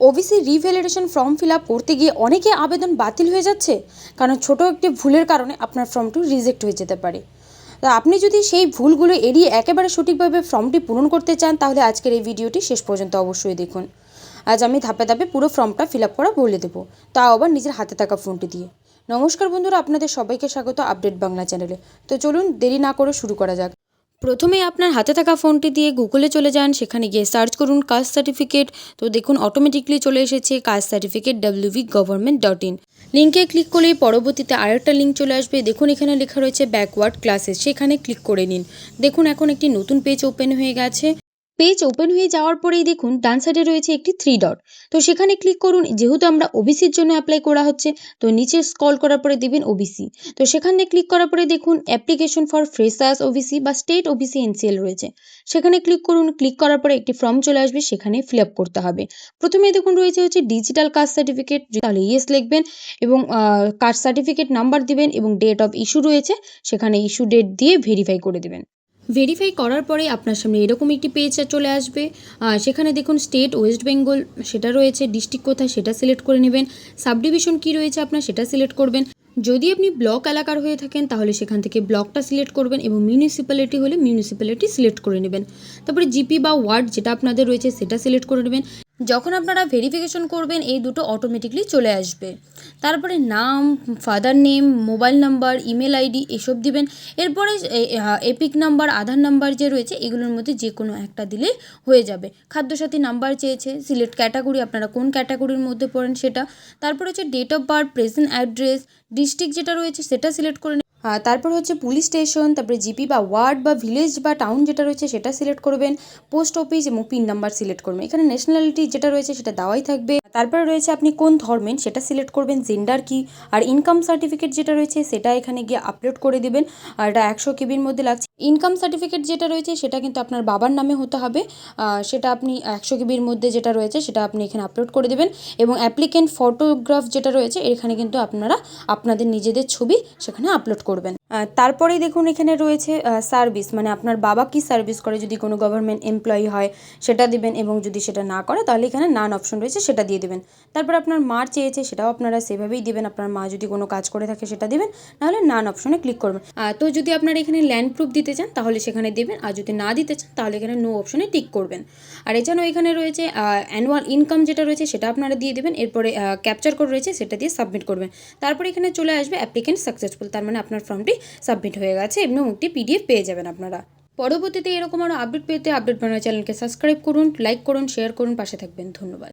OBC revalidation form fill up করতে গিয়ে অনেকে আবেদন বাতিল হয়ে যাচ্ছে, কারণ ছোট একটি ভুলের কারণে আপনার ফর্মটি রিজেক্ট হয়ে যেতে পারে। তো আপনি যদি সেই ভুলগুলো এড়িয়ে একেবারে সঠিকভাবে ফর্মটি পূরণ করতে চান, তাহলে আজকের এই ভিডিওটি শেষ পর্যন্ত অবশ্যই দেখুন। আজ আমি ধাপে ধাপে পুরো ফর্মটা ফিল আপ করা বলে দেবো, তাও আবার নিজের হাতে থাকা ফোনটি দিয়ে। নমস্কার বন্ধুরা, আপনাদের সবাইকে স্বাগত আপডেট বাংলা চ্যানেলে। তো চলুন দেরি না করে শুরু করা যাক। প্রথমে আপনার হাতে থাকা ফোনটি দিয়ে গুগলে চলে যান, সেখানে গিয়ে সার্চ করুন কাস্ট সার্টিফিকেট। তো দেখুন অটোমেটিকলি চলে এসেছে কাস্ট সার্টিফিকেট wv.government.in। লিঙ্কে ক্লিক করলেই পরবর্তীতে আরেকটা লিঙ্ক চলে আসবে। দেখুন এখানে লেখা রয়েছে ব্যাকওয়ার্ড ক্লাসেস, সেখানে ক্লিক করে নিন। দেখুন এখন একটি নতুন পেজ ওপেন হয়ে গেছে। পেজ ওপেন হয়ে যাওয়ার পরেই দেখুন ডান সাইডে রয়েছে একটি 3 ডট। তো সেখানে ক্লিক করুন। যেহেতু আমরা ওবিসির জন্য অ্যাপ্লাই করা হচ্ছে, তো নিচে স্ক্রল করার পরে দেবেন ওবিসি। তো সেখানে ক্লিক করার পরে দেখুন অ্যাপ্লিকেশন ফর ফ্রেশার্স ওবিসি বা স্টেট ওবিসি এনসিএল রয়েছে, সেখানে ক্লিক করুন। ক্লিক করার পরে একটি ফর্ম চলে আসবে, সেখানে ফিল আপ করতে হবে। প্রথমে দেখুন রয়েছে ডিজিটাল কাস্ট সার্টিফিকেট, তাহলে ইয়েস লিখবেন এবং কাস্ট সার্টিফিকেট নাম্বার দিবেন এবং ডেট অফ ইস্যু রয়েছে, সেখানে ইস্যু ডেট দিয়ে ভেরিফাই করে দেবেন। ভেরিফাই করার পরে আপনার সামনে এরকম একটি পেজ চলে আসবে। সেখানে দেখুন স্টেট ওয়েস্ট বেঙ্গল সেটা রয়েছে, ডিস্ট্রিক্ট কোথায় সেটা সিলেক্ট করে নেবেন, সাবডিভিশন কী রয়েছে আপনার সেটা সিলেক্ট করবেন। যদি আপনি ব্লক এলাকার হয়ে থাকেন তাহলে সেখান থেকে ব্লকটা সিলেক্ট করবেন এবং মিউনিসিপ্যালিটি হলে মিউনিসিপ্যালিটি সিলেক্ট করে নেবেন। তারপরে জিপি বা ওয়ার্ড যেটা আপনাদের রয়েছে সেটা সিলেক্ট করে নেবেন। যখন আপনারা ভেরিফিকেশন করবেন এই দুটো অটোমেটিকলি চলে আসবে। তারপরে নাম, father name, mobile number, email ID এসব দিবেন। এরপরে এপিক নাম্বার, আধার নাম্বার যে রয়েছে এগুলোর মধ্যে যে কোনো একটা দিলে হয়ে যাবে। খাদ্যসাথী নাম্বার চেয়েছে, সিলেক্ট ক্যাটাগরি, আপনারা কোন ক্যাটাগরির মধ্যে পড়েন সেটা। তারপর হচ্ছে date of birth, present address, district যেটা রয়েছে সেটা সিলেক্ট করে। তারপর হচ্ছে পুলিশ স্টেশন, তারপরে জিপি বা ওয়ার্ড বা ভিলেজ বা টাউন যেটা রয়েছে সেটা সিলেক্ট করবেন। পোস্ট অফিস এবং পিন নাম্বার সিলেক্ট করবেন। এখানে ন্যাশনালিটি যেটা রয়েছে সেটা দেওয়াই থাকবে। তারপরে রয়েছে আপনি কোন ধর্মের সেটা সিলেক্ট করবেন, জেন্ডার কি, আর ইনকাম সার্টিফিকেট যেটা রয়েছে সেটা এখানে গিয়ে আপলোড করে দিবেন। আর এটা 100 কেবির মধ্যে লাগছে। ইনকাম সার্টিফিকেট যেটা রয়েছে সেটা কিন্তু আপনার বাবার নামে হতে হবে, সেটা আপনি 100 কেবির মধ্যে যেটা রয়েছে সেটা আপনি এখানে আপলোড করে দেবেন। এবং অ্যাপ্লিকেন্ট ফটোগ্রাফ যেটা রয়েছে এখানে কিন্তু আপনারা আপনাদের নিজেদের ছবি সেখানে আপলোড করবেন। তারপরেই দেখুন এখানে রয়েছে সার্ভিস, মানে আপনার বাবা কি সার্ভিস করে, যদি কোনো গভর্নমেন্ট এমপ্লয়ি হয় সেটা দিবেন, এবং যদি সেটা না করে তাহলে এখানে নান অপশন রয়েছে সেটা দিয়ে দেবেন। তারপর আপনার মার চেয়েছে সেটাও আপনারা সেভাবেই দিবেন, আপনার মা যদি কোনো কাজ করে থাকে সেটা দিবেন, নাহলে নান অপশনে ক্লিক করবেন। তো যদি আপনারা এখানে ল্যান্ড প্রুফ দিতে চান তাহলে সেখানে দেবেন, আর যদি না দিতে চান তাহলে এখানে নো অপশনে টিক করবেন। আর এছাড়াও এখানে রয়েছে অ্যানুয়াল ইনকাম যেটা রয়েছে সেটা আপনারা দিয়ে দেবেন। এরপরে ক্যাপচার কোড রয়েছে সেটা দিয়ে সাবমিট করবেন। তারপরে এখানে চলে আসবে অ্যাপ্লিকেন্ট সাকসেসফুল, তার মানে আপনার ফর্মটি সাবমিট হয়ে গেছে এবং একটি পিডিএফ পেয়ে যাবেন আপনারা। পরবর্তীতে এরকম আরও আপডেট পেতে আপডেট বাংলা চ্যানেলকে সাবস্ক্রাইব করুন, লাইক করুন, শেয়ার করুন, পাশে থাকবেন। ধন্যবাদ।